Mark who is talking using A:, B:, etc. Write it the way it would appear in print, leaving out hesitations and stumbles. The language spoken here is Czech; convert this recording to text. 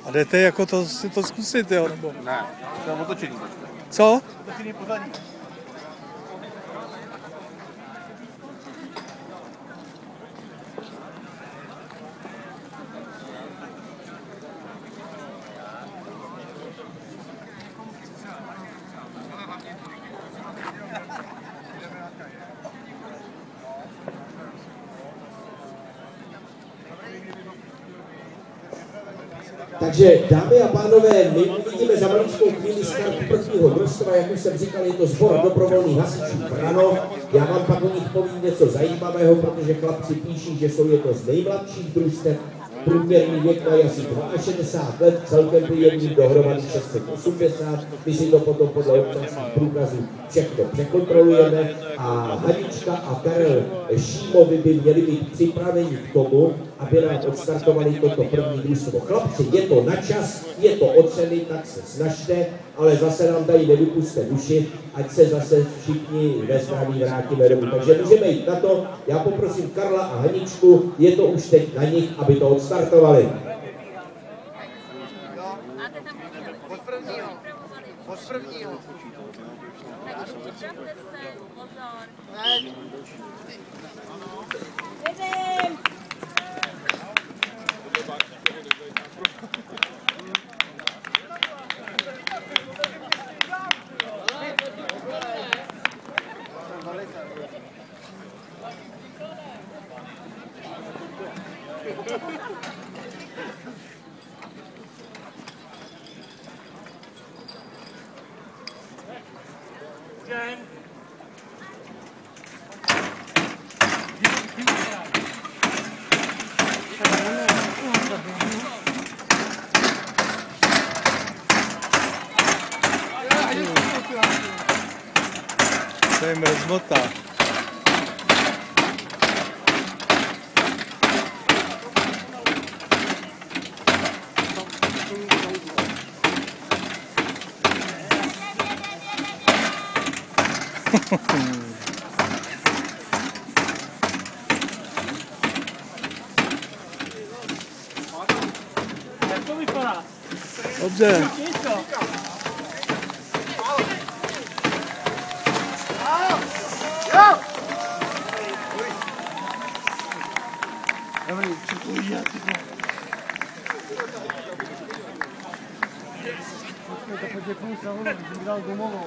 A: A jdete jako to, si to zkusit, jo? Nebo?
B: Ne, to je otočený.
A: Co?
B: Otočený pořadí.
C: Takže, dámy a pánové, my uvidíme za maličkou chvíli startu prvního družstva, jak už jsem říkal, je to sbor dobrovolných hasičů Branov. Já vám pak o nich povím něco zajímavého, protože chlapci píší, že jsou jedno z nejmladších družstev. Průměrný věk mají asi 62 let, celkem průměrný dohromady 680. My si to potom podle občanských průkazů všechno překontrolujeme. A Hanička a Karel Šímovi by měli být připraveni k tomu, aby nám odstartovali toto první družstvo. Chlapci, je to na čas, je to o ceny, tak se snažte, ale zase nám tady nevypuste duši, ať se zase všichni ve zdraví vrátíme domů. Takže můžeme jít na to. Já poprosím Karla a Haničku, je to už teď na nich, aby to odstartovali.
D: Od prvního. Takže připravte se, pozor. Jedem!
A: To je mrzmota.
D: Jak to vypadá?
A: Dobře.
D: Dobrý, připojí já ty to. Děkuji za vodu, že mi dal domovou.